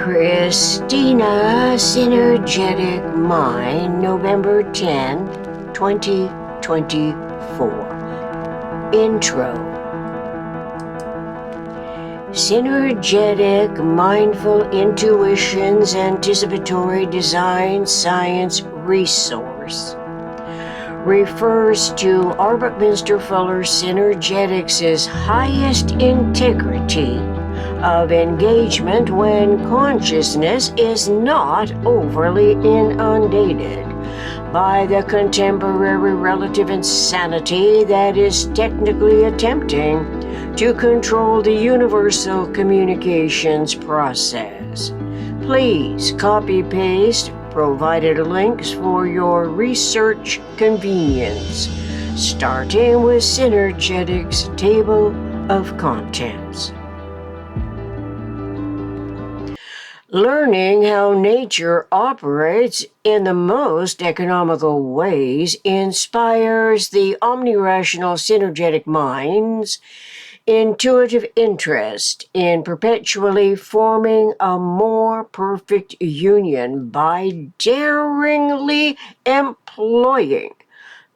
Christina, Synergetic Mind, November 10, 2024. Intro. Synergetic Mindful Intuitions Anticipatory Design Science Resource refers to R. Buckminster Fuller's Synergetics' highest integrity of engagement when consciousness is not overly inundated by the contemporary relative insanity that is technically attempting to control the universal communications process. Please copy-paste provided links for your research convenience, starting with Synergetics Table of Contents. Learning how nature operates in the most economical ways inspires the omnirational synergetic mind's intuitive interest in perpetually forming a more perfect union by daringly employing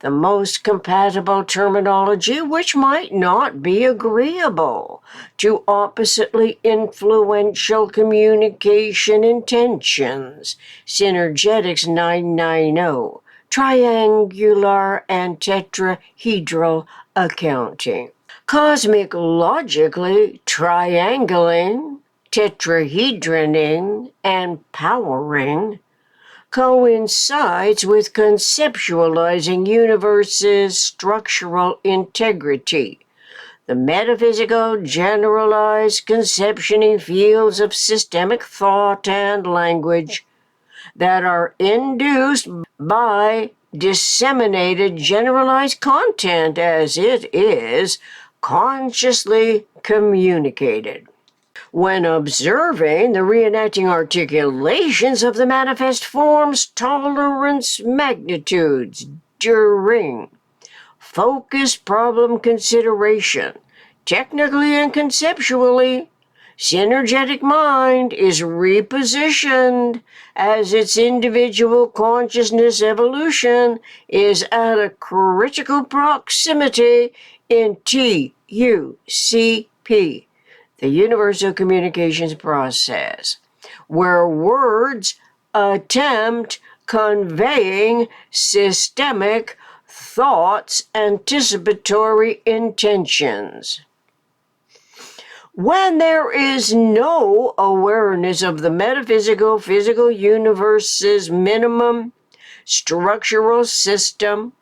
the most compatible terminology which might not be agreeable to oppositely influential communication intentions. Synergetics 990, triangular and tetrahedral accounting. Cosmic logically, triangling, tetrahedroning, and powering coincides with conceptualizing universe's structural integrity. The metaphysical, generalized, conceptioning fields of systemic thought and language that are induced by disseminated generalized content as it is consciously communicated. When observing the reenacting articulations of the manifest forms, tolerance magnitudes during focused problem consideration, technically and conceptually, synergetic mind is repositioned as its individual consciousness evolution is at a critical proximity in TUCP, the universal communications process, where words attempt conveying systemic thoughts, anticipatory intentions. When there is no awareness of the metaphysical, physical universe's minimum structural system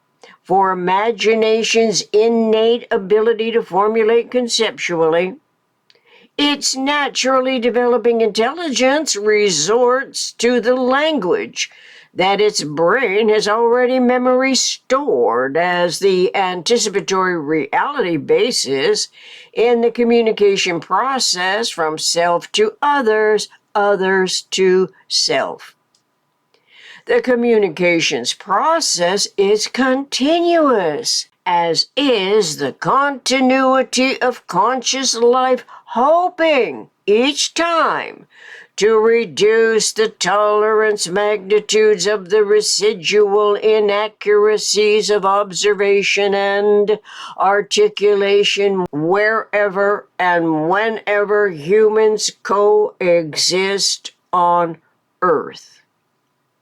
for imagination's innate ability to formulate conceptually, its naturally developing intelligence resorts to the language that its brain has already memory stored as the anticipatory reality basis in the communication process from self to others, others to self. The communications process is continuous, as is the continuity of conscious life, hoping each time to reduce the tolerance magnitudes of the residual inaccuracies of observation and articulation wherever and whenever humans coexist on Earth.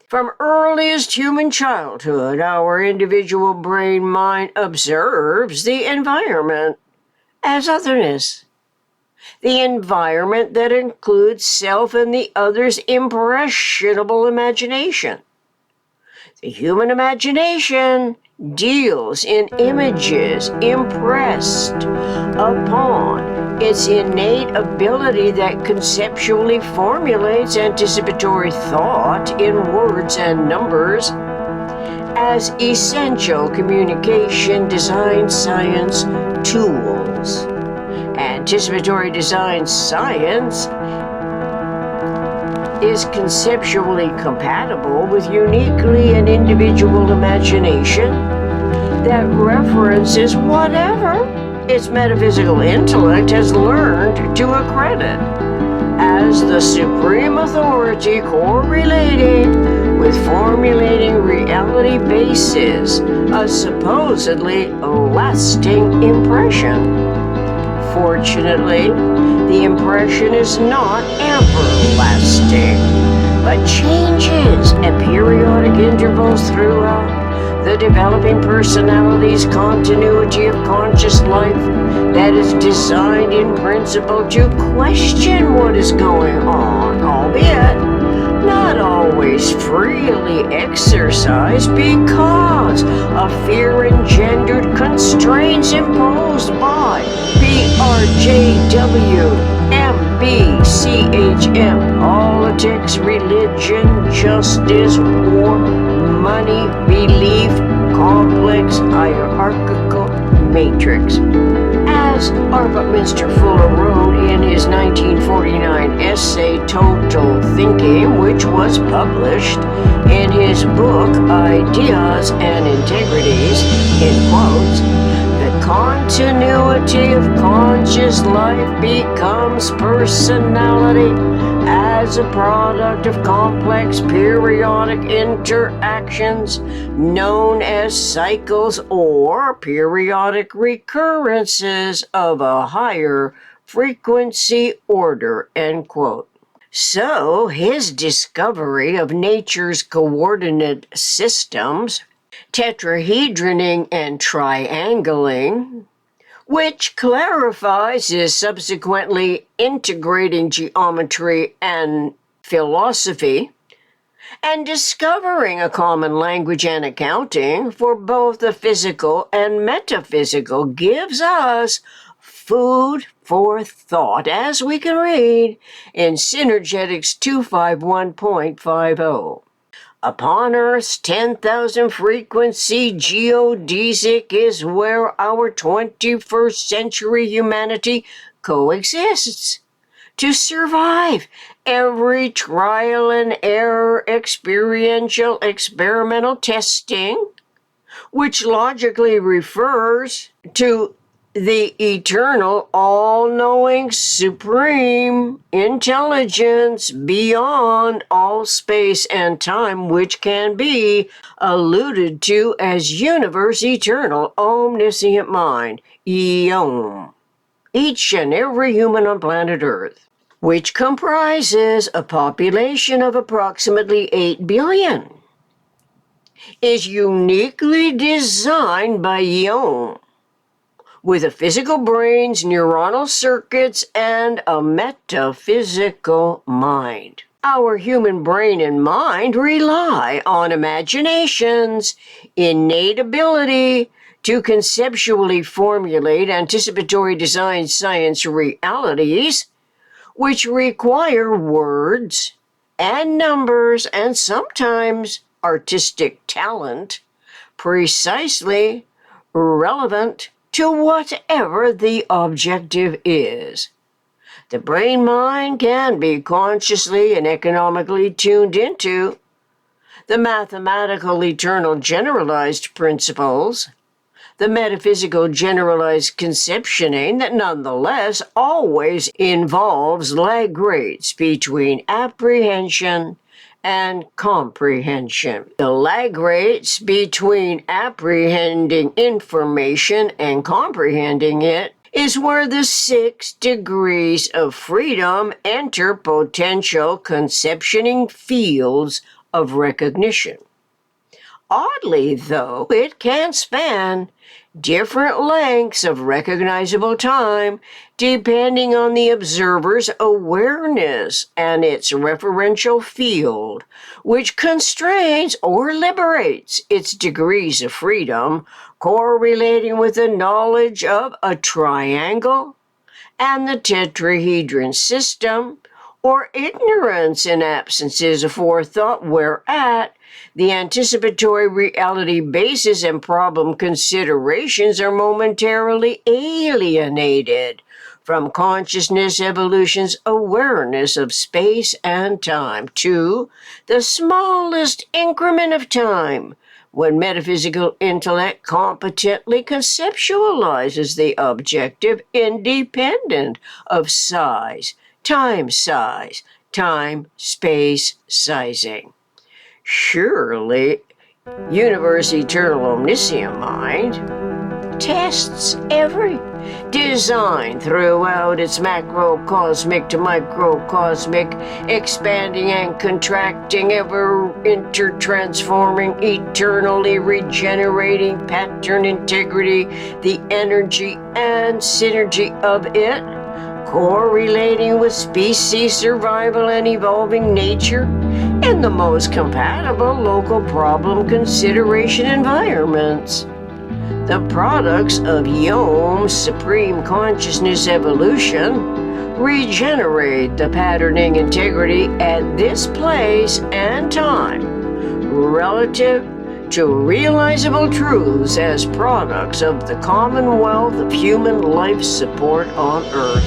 From earliest human childhood, our individual brain-mind observes the environment as otherness. The environment that includes self and the other's impressionable imagination. The human imagination deals in images impressed upon its innate ability that conceptually formulates anticipatory thought in words and numbers as essential communication design science tools. Anticipatory design science is conceptually compatible with uniquely an individual imagination that references whatever its metaphysical intellect has learned to accredit as as the supreme authority correlated with formulating reality bases a supposedly lasting impression. Fortunately, the impression is not everlasting, but changes at periodic intervals throughout the developing personality's continuity of conscious life that is designed in principle to question what is going on, albeit not always freely exercised because of fear-engendered constraints imposed by BRJW, MBCHM, politics, religion, justice, war, money, belief, complex, hierarchical matrix. As R. Buckminster Fuller wrote in his 1949 essay Total Thinking, which was published in his book Ideas and Integrities, in quotes, the continuity of conscious life becomes personality as a product of complex periodic interactions known as cycles or periodic recurrences of a higher frequency order, end quote. So, his discovery of nature's coordinate systems, tetrahedroning and triangling, which clarifies his subsequently integrating geometry and philosophy, and discovering a common language and accounting for both the physical and metaphysical, gives us food for thought, as we can read in Synergetics 251.50. Upon Earth's 10,000 frequency geodesic is where our 21st century humanity coexists to survive every trial and error, experiential, experimental testing, which logically refers to the eternal, all-knowing, supreme intelligence beyond all space and time, which can be alluded to as universe eternal, omniscient mind, Eom. Each and every human on planet Earth, which comprises a population of approximately 8 billion, is uniquely designed by Eom, with a physical brain's neuronal circuits and a metaphysical mind. Our human brain and mind rely on imagination's innate ability to conceptually formulate anticipatory design science realities, which require words and numbers and sometimes artistic talent, precisely relevant to whatever the objective is. The brain-mind can be consciously and economically tuned into the mathematical eternal generalized principles, the metaphysical generalized conceptioning that nonetheless always involves lag rates between apprehension and comprehension. The lag rates between apprehending information and comprehending it is where the 6 degrees of freedom enter potential conceptioning fields of recognition. Oddly, though, it can span different lengths of recognizable time depending on the observer's awareness and its referential field, which constrains or liberates its degrees of freedom, correlating with the knowledge of a triangle and the tetrahedron system, or ignorance and absences of forethought, whereat the anticipatory reality basis and problem considerations are momentarily alienated from consciousness evolution's awareness of space and time to the smallest increment of time, when metaphysical intellect competently conceptualizes the objective independent of size, time size, time-space sizing. Surely, universe eternal omniscient mind tests every design throughout its macrocosmic to microcosmic, expanding and contracting, ever intertransforming, eternally regenerating pattern integrity, the energy and synergy of it, correlating with species survival and evolving nature, in the most compatible local problem consideration environments. The products of Yom's supreme consciousness evolution regenerate the patterning integrity at this place and time, relative to realizable truths as products of the commonwealth of human life support on Earth.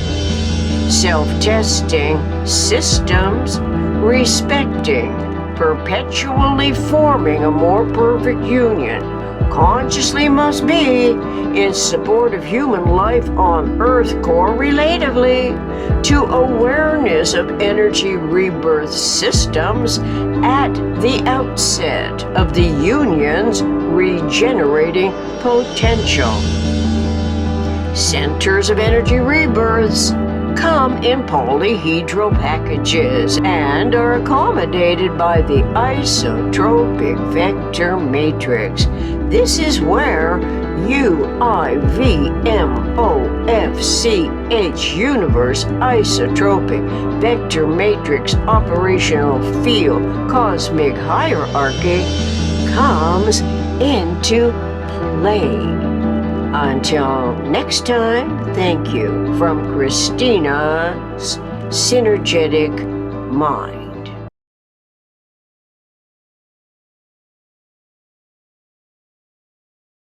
Self-testing systems respecting, perpetually forming a more perfect union, consciously must be in support of human life on Earth correlatively to awareness of energy rebirth systems at the outset of the union's regenerating potential. Centers of energy rebirths come in polyhedral packages and are accommodated by the isotropic vector matrix. This is where UIVMOFCH universe isotropic vector matrix operational field cosmic hierarchy comes into play. Until next time, thank you from Christina's Synergetic Mind.